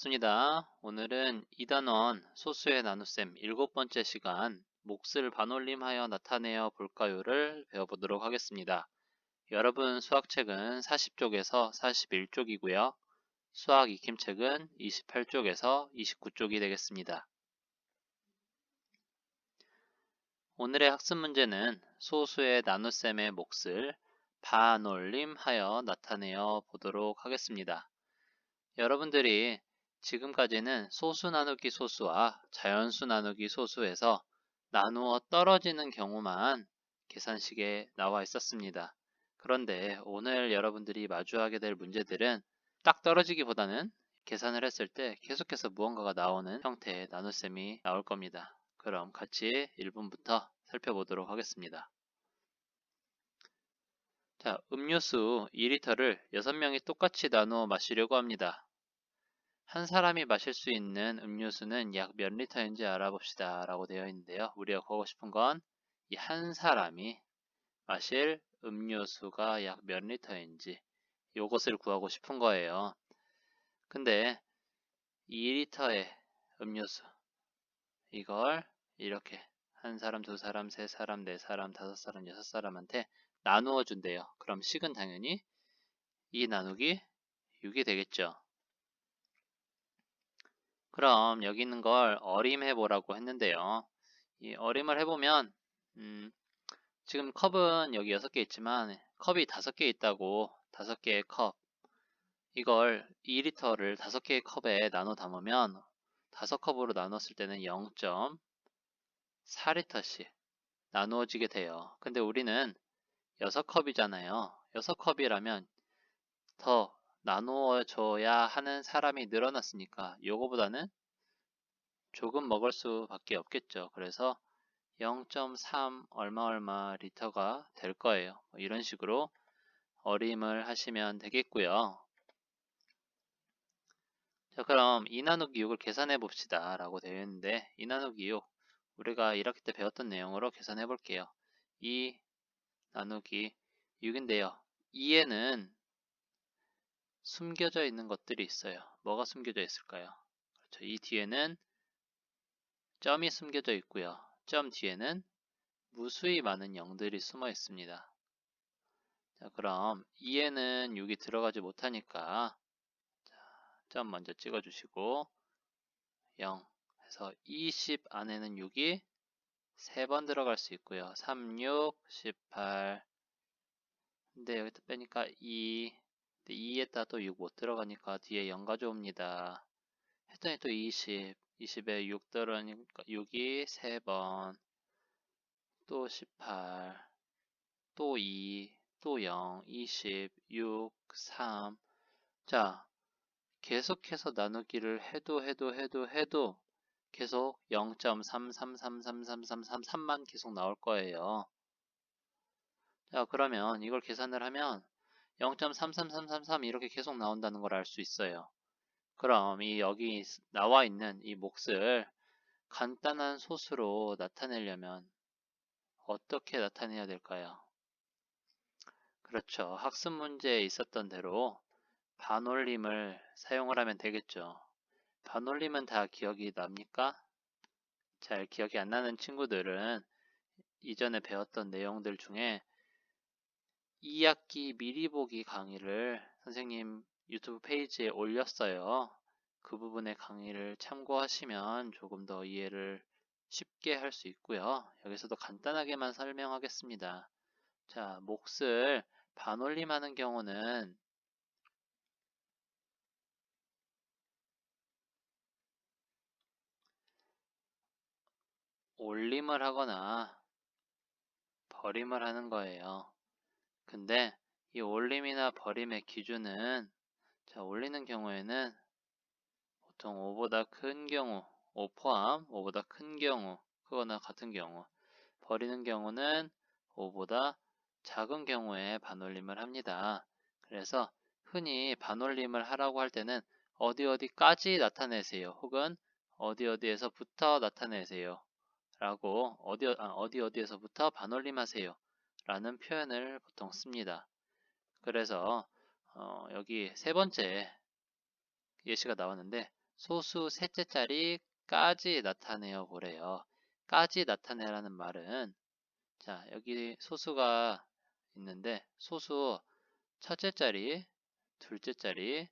반갑습니다. 오늘은 2단원 소수의 나눗셈 7번째 시간 몫을 반올림하여 나타내어 볼까요를 배워보도록 하겠습니다. 여러분 수학책은 40쪽에서 41쪽이고요. 수학 익힘책은 28쪽에서 29쪽이 되겠습니다. 오늘의 학습 문제는 소수의 나눗셈의 몫을 반올림하여 나타내어 보도록 하겠습니다. 여러분들이 지금까지는 소수 나누기 소수와 자연수 나누기 소수에서 나누어 떨어지는 경우만 계산식에 나와 있었습니다. 그런데 오늘 여러분들이 마주하게 될 문제들은 딱 떨어지기보다는 계산을 했을 때 계속해서 무언가가 나오는 형태의 나눗셈이 나올 겁니다. 그럼 같이 1번부터 살펴보도록 하겠습니다. 자, 음료수 2리터를 6명이 똑같이 나누어 마시려고 합니다. 한 사람이 마실 수 있는 음료수는 약 몇 리터인지 알아봅시다 라고 되어 있는데요. 우리가 구하고 싶은 건 이 한 사람이 마실 음료수가 약 몇 리터인지 이것을 구하고 싶은 거예요. 근데 2리터의 음료수 이걸 이렇게 한 사람, 두 사람, 세 사람, 네 사람, 다섯 사람, 여섯 사람한테 나누어 준대요. 그럼 식은 당연히 2 나누기 6이 되겠죠. 그럼 여기 있는 걸 어림해 보라고 했는데요. 이 어림을 해보면 지금 컵은 여기 6개 있지만 컵이 5개 있다고 5개의 컵 이걸 2리터를 5개의 컵에 나눠 담으면 5컵으로 나눴을 때는 0.4리터씩 나누어지게 돼요. 근데 우리는 6컵이잖아요. 6컵이라면 더 나누어줘야 하는 사람이 늘어났으니까 요거보다는 조금 먹을 수밖에 없겠죠. 그래서 0.3 얼마 리터가 될 거예요. 이런 식으로 어림을 하시면 되겠고요. 자, 그럼 2 나누기 6을 계산해 봅시다 라고 되어 있는데 2 나누기 6 우리가 1학기 때 배웠던 내용으로 계산해 볼게요. 2 나누기 6인데요. 2에는 숨겨져 있는 것들이 있어요. 뭐가 숨겨져 있을까요? 그렇죠. 이 뒤에는 점이 숨겨져 있고요. 점 뒤에는 무수히 많은 0들이 숨어 있습니다. 자, 그럼 2에는 6이 들어가지 못하니까 점 먼저 찍어주시고 0 해서 20 안에는 6이 3번 들어갈 수 있고요. 3, 6, 18 근데 여기다 빼니까 2 2에다 또 6 못 들어가니까 뒤에 0 가져옵니다. 했더니 또 20 20에 6 들어가니까 6이 3번 또 18 또 2 또 0 20 6 3 자, 계속해서 나누기를 해도 계속 0.3333333만 계속 나올 거예요. 자, 그러면 이걸 계산을 하면 0.33333 이렇게 계속 나온다는 걸 알 수 있어요. 그럼 이 여기 나와 있는 이 몫을 간단한 소수로 나타내려면 어떻게 나타내야 될까요? 그렇죠. 학습 문제에 있었던 대로 반올림을 사용을 하면 되겠죠. 반올림은 다 기억이 납니까? 잘 기억이 안 나는 친구들은 이전에 배웠던 내용들 중에 2학기 미리 보기 강의를 선생님 유튜브 페이지에 올렸어요. 그 부분의 강의를 참고하시면 조금 더 이해를 쉽게 할 수 있고요. 여기서도 간단하게만 설명하겠습니다. 자, 몫을 반올림하는 경우는 올림을 하거나 버림을 하는 거예요. 근데 이 올림이나 버림의 기준은 자, 올리는 경우에는 보통 5보다 큰 경우, 5 포함 5보다 큰 경우, 크거나 같은 경우, 버리는 경우는 5보다 작은 경우에 반올림을 합니다. 그래서 흔히 반올림을 하라고 할 때는 어디까지 나타내세요. 혹은 어디에서부터 나타내세요. 라고 어디에서부터 반올림하세요. 라는 표현을 보통 씁니다. 그래서 여기 세 번째 예시가 나왔는데 소수 셋째 자리까지 나타내어 보래요. 까지 나타내라는 말은, 자, 여기 소수가 있는데 소수 첫째 자리, 둘째 자리,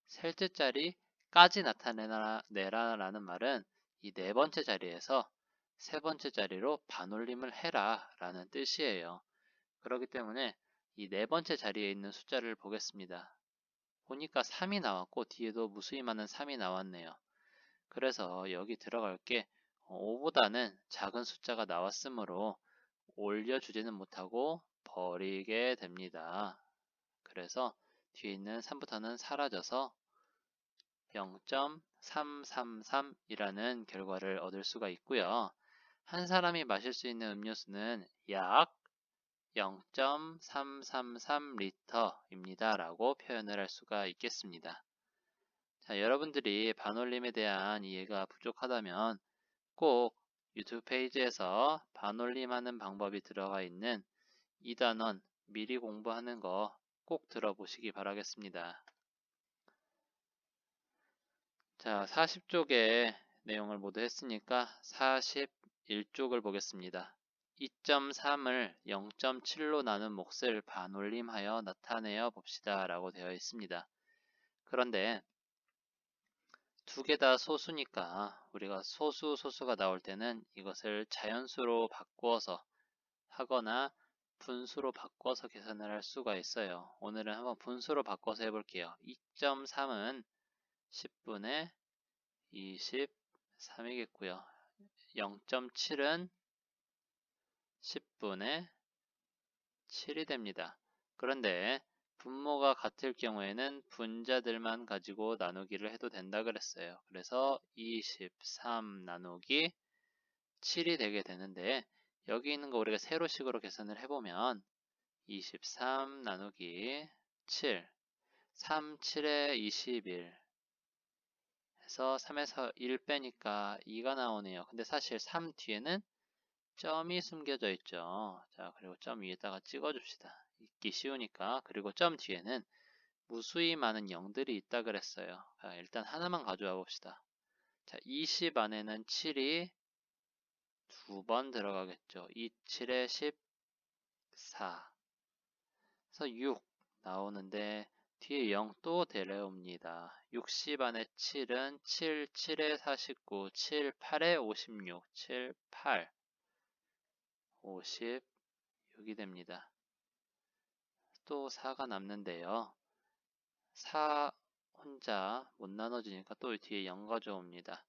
셋째 자리까지 나타내라라는 말은 이 네 번째 자리에서 세 번째 자리로 반올림을 해라 라는 뜻이에요. 그렇기 때문에 이 네 번째 자리에 있는 숫자를 보겠습니다. 보니까 3이 나왔고 뒤에도 무수히 많은 3이 나왔네요. 그래서 여기 들어갈 게 5보다는 작은 숫자가 나왔으므로 올려주지는 못하고 버리게 됩니다. 그래서 뒤에 있는 3부터는 사라져서 0.333이라는 결과를 얻을 수가 있고요. 한 사람이 마실 수 있는 음료수는 약 0.333리터입니다. 라고 표현을 할 수가 있겠습니다. 자, 여러분들이 반올림에 대한 이해가 부족하다면 꼭 유튜브 페이지에서 반올림하는 방법이 들어가 있는 2단원 미리 공부하는 거 꼭 들어보시기 바라겠습니다. 자, 40쪽의 내용을 모두 했으니까 41쪽을 보겠습니다. 2.3을 0.7로 나눈 몫을 반올림하여 나타내어 봅시다 라고 되어 있습니다. 그런데 두 개 다 소수니까 우리가 소수가 나올 때는 이것을 자연수로 바꾸어서 하거나 분수로 바꿔서 계산을 할 수가 있어요. 오늘은 한번 분수로 바꿔서 해볼게요. 2.3은 10분의 23이겠고요. 0.7은 10분의 7이 됩니다. 그런데 분모가 같을 경우에는 분자들만 가지고 나누기를 해도 된다 그랬어요. 그래서 23 나누기 7이 되게 되는데 여기 있는 거 우리가 세로식으로 계산을 해보면 23 나누기 7 3, 7에 21 해서 3에서 1 빼니까 2가 나오네요. 근데 사실 3 뒤에는 점이 숨겨져 있죠. 자, 그리고 점 위에다가 찍어줍시다. 읽기 쉬우니까. 그리고 점 뒤에는 무수히 많은 0들이 있다 그랬어요. 자, 일단 하나만 가져와 봅시다. 자, 20 안에는 7이 두 번 들어가겠죠. 2, 7에 14. 그래서 6 나오는데 뒤에 0 또 데려옵니다. 60 안에 7은 7, 7에 49, 7, 8에 56, 7, 8, 56이 됩니다. 또 4가 남는데요. 4 혼자 못 나눠지니까 또 뒤에 0 가져옵니다.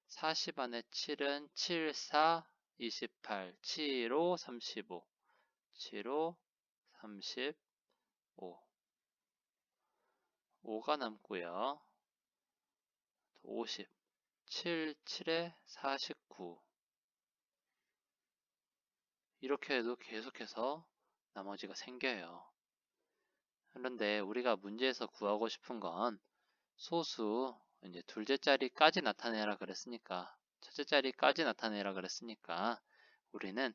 40 안에 7은 7, 4, 28, 7, 5, 35, 7, 5, 35, 5가 남고요. 50, 7, 7에 49 이렇게 해도 계속해서 나머지가 생겨요. 그런데 우리가 문제에서 구하고 싶은 건 소수 이제 둘째 자리까지 나타내라 그랬으니까 첫째 자리까지 나타내라 그랬으니까 우리는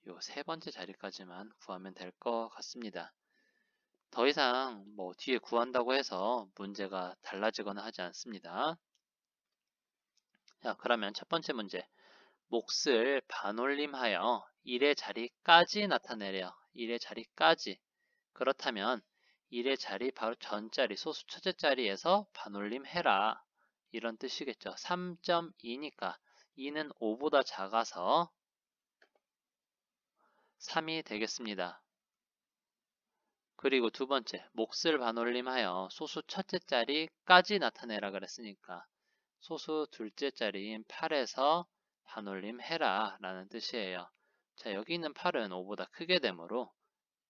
요 세 번째 자리까지만 구하면 될 것 같습니다. 더 이상 뭐 뒤에 구한다고 해서 문제가 달라지거나 하지 않습니다. 자, 그러면 첫 번째 문제. 몫을 반올림하여 1의 자리까지 나타내려. 1의 자리까지. 그렇다면 1의 자리 바로 전자리 소수 첫째 자리에서 반올림해라. 이런 뜻이겠죠. 3.2니까 2는 5보다 작아서 3이 되겠습니다. 그리고 두 번째, 몫을 반올림하여 소수 첫째 자리까지 나타내라 그랬으니까 소수 둘째 자리인 8에서 반올림해라 라는 뜻이에요. 자, 여기 있는 8은 5보다 크게 되므로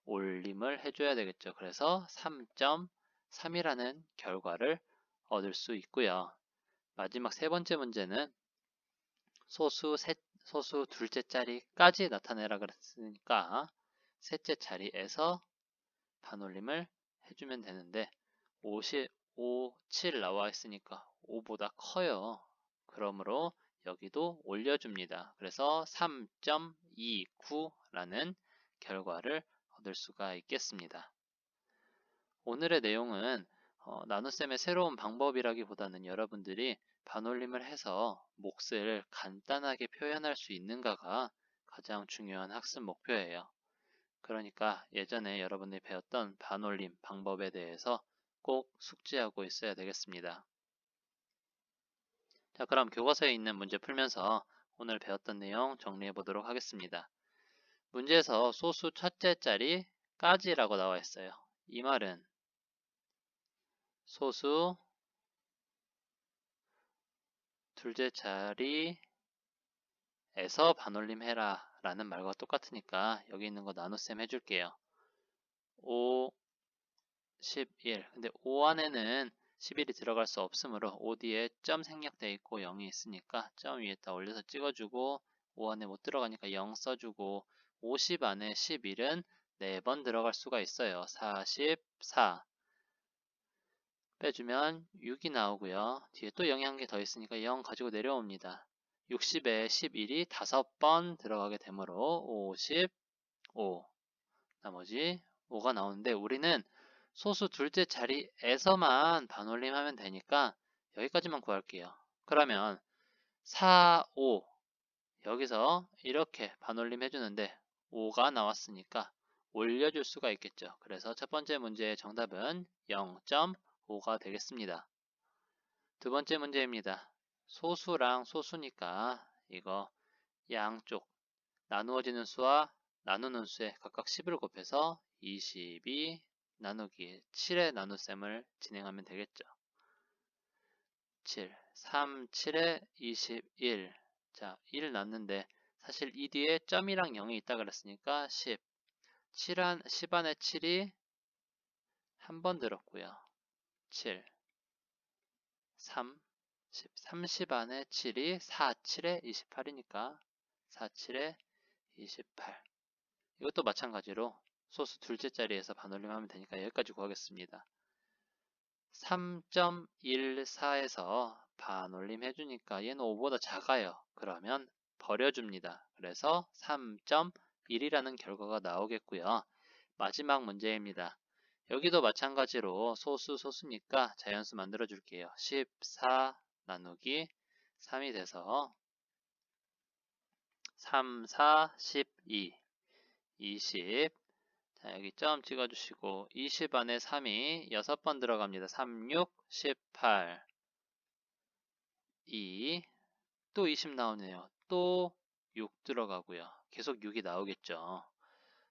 올림을 해줘야 되겠죠. 그래서 3.3이라는 결과를 얻을 수 있고요. 마지막 세 번째 문제는 소수 둘째 자리까지 나타내라 그랬으니까 셋째 자리에서 반올림을 해주면 되는데 55, 7 나와 있으니까 5보다 커요. 그러므로 여기도 올려줍니다. 그래서 3.29라는 결과를 얻을 수가 있겠습니다. 오늘의 내용은 나눗셈의 새로운 방법이라기보다는 여러분들이 반올림을 해서 몫을 간단하게 표현할 수 있는가가 가장 중요한 학습 목표예요. 그러니까 예전에 여러분이 배웠던 반올림 방법에 대해서 꼭 숙지하고 있어야 되겠습니다. 자, 그럼 교과서에 있는 문제 풀면서 오늘 배웠던 내용 정리해 보도록 하겠습니다. 문제에서 소수 첫째 자리 까지라고 나와 있어요. 이 말은 소수 둘째 자리에서 반올림 해라 라는 말과 똑같으니까 여기 있는 거 나눗셈 해줄게요. 5, 11. 근데 5 안에는 11이 들어갈 수 없으므로 5 뒤에 점 생략되어 있고 0이 있으니까 점 위에다 올려서 찍어주고 5 안에 못 들어가니까 0 써주고 50 안에 11은 4번 들어갈 수가 있어요. 44 빼주면 6이 나오고요. 뒤에 또 0이 한 개 더 있으니까 0 가지고 내려옵니다. 60에 11이 5번 들어가게 되므로 55 나머지 5가 나오는데 우리는 소수 둘째 자리에서만 반올림하면 되니까 여기까지만 구할게요. 그러면 4, 5 여기서 이렇게 반올림 해주는데 5가 나왔으니까 올려줄 수가 있겠죠. 그래서 첫 번째 문제의 정답은 0.5가 되겠습니다. 두 번째 문제입니다. 소수랑 소수니까 이거 양쪽 나누어지는 수와 나누는 수에 각각 10을 곱해서 22 나누기 7의 나눗셈을 진행하면 되겠죠. 7, 3, 7에 21. 자, 1 났는데 사실 이 뒤에 점이랑 0이 있다 그랬으니까 10. 10 안에 7이 한 번 들었고요. 7, 3, 10. 30 안에 7이 4, 7에 28이니까 4, 7에 28. 이것도 마찬가지로 소수 둘째 자리에서 반올림하면 되니까 여기까지 구하겠습니다. 3.14에서 반올림 해주니까 얘는 5보다 작아요. 그러면 버려줍니다. 그래서 3.1이라는 결과가 나오겠고요. 마지막 문제입니다. 여기도 마찬가지로 소수니까 자연수 만들어 줄게요. 14 나누기 3이 돼서 3, 4, 12, 20. 자, 여기 점 찍어주시고 20 안에 3이 6번 들어갑니다. 3, 6, 18, 2, 또 20 나오네요. 또 6 들어가고요. 계속 6이 나오겠죠.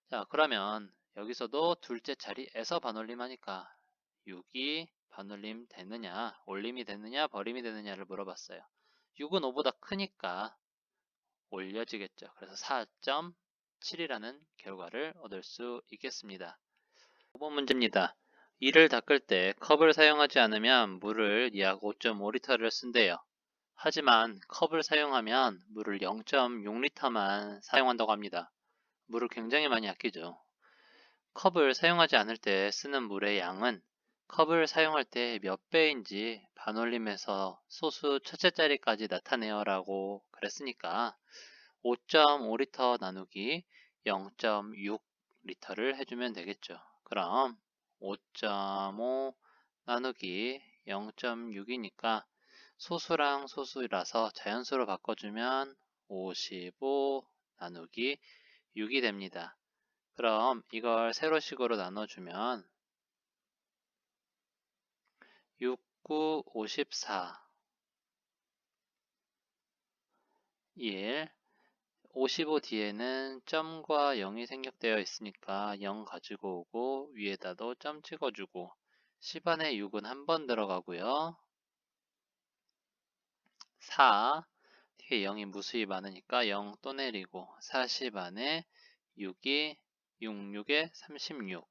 자, 그러면 여기서도 둘째 자리에서 반올림 하니까 6이 반올림 되느냐, 올림이 되느냐, 버림이 되느냐를 물어봤어요. 6은 5보다 크니까 올려지겠죠. 그래서 4.7이라는 결과를 얻을 수 있겠습니다. 5번 문제입니다. 이를 닦을 때 컵을 사용하지 않으면 물을 약 5.5리터를 쓴대요. 하지만 컵을 사용하면 물을 0.6리터만 사용한다고 합니다. 물을 굉장히 많이 아끼죠. 컵을 사용하지 않을 때 쓰는 물의 양은 컵을 사용할 때 몇 배인지 반올림해서 소수 첫째 자리까지 나타내요 라고 그랬으니까 5.5리터 나누기 0.6리터를 해주면 되겠죠. 그럼 5.5 나누기 0.6이니까 소수랑 소수라서 자연수로 바꿔주면 55 나누기 6이 됩니다. 그럼 이걸 세로식으로 나눠주면 6, 9, 54, 1, 55 뒤에는 점과 0이 생략되어 있으니까 0 가지고 오고 위에다도 점 찍어주고 10 안에 6은 한 번 들어가고요. 4 뒤에 0이 무수히 많으니까 0 또 내리고 40 안에 6이 66에 36.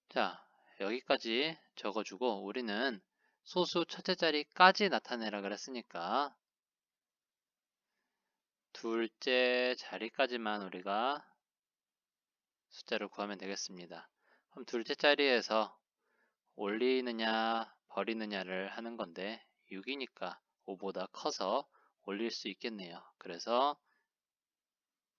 자, 여기까지 적어주고 우리는 소수 첫째 자리까지 나타내라 그랬으니까 둘째 자리까지만 우리가 숫자를 구하면 되겠습니다. 그럼 둘째 자리에서 올리느냐 버리느냐를 하는 건데 6이니까 5보다 커서 올릴 수 있겠네요. 그래서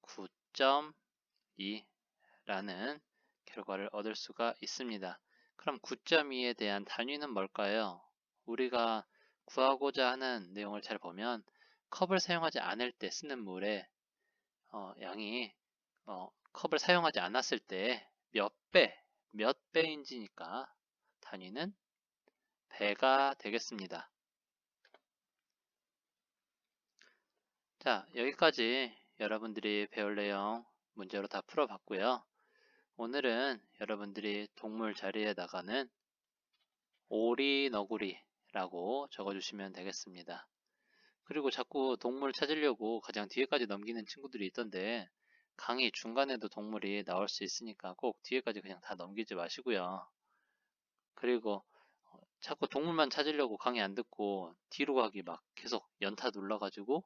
9.2라는 결과를 얻을 수가 있습니다. 그럼 9.2에 대한 단위는 뭘까요? 우리가 구하고자 하는 내용을 잘 보면 컵을 사용하지 않을 때 쓰는 물의 양이 컵을 사용하지 않았을 때 몇 배인지니까 단위는 배가 되겠습니다. 자, 여기까지 여러분들이 배울 내용 문제로 다 풀어봤고요. 오늘은 여러분들이 동물 자리에 나가는 오리, 너구리라고 적어주시면 되겠습니다. 그리고 자꾸 동물 찾으려고 가장 뒤에까지 넘기는 친구들이 있던데 강의 중간에도 동물이 나올 수 있으니까 꼭 뒤에까지 그냥 다 넘기지 마시고요. 그리고 자꾸 동물만 찾으려고 강의 안 듣고 뒤로 가기 막 계속 연타 눌러가지고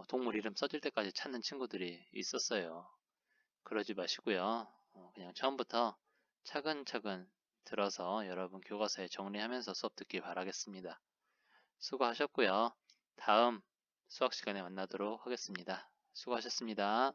동물 이름 써질 때까지 찾는 친구들이 있었어요. 그러지 마시고요. 그냥 처음부터 차근차근 들어서 여러분 교과서에 정리하면서 수업 듣기 바라겠습니다. 수고하셨고요. 다음 수학 시간에 만나도록 하겠습니다. 수고하셨습니다.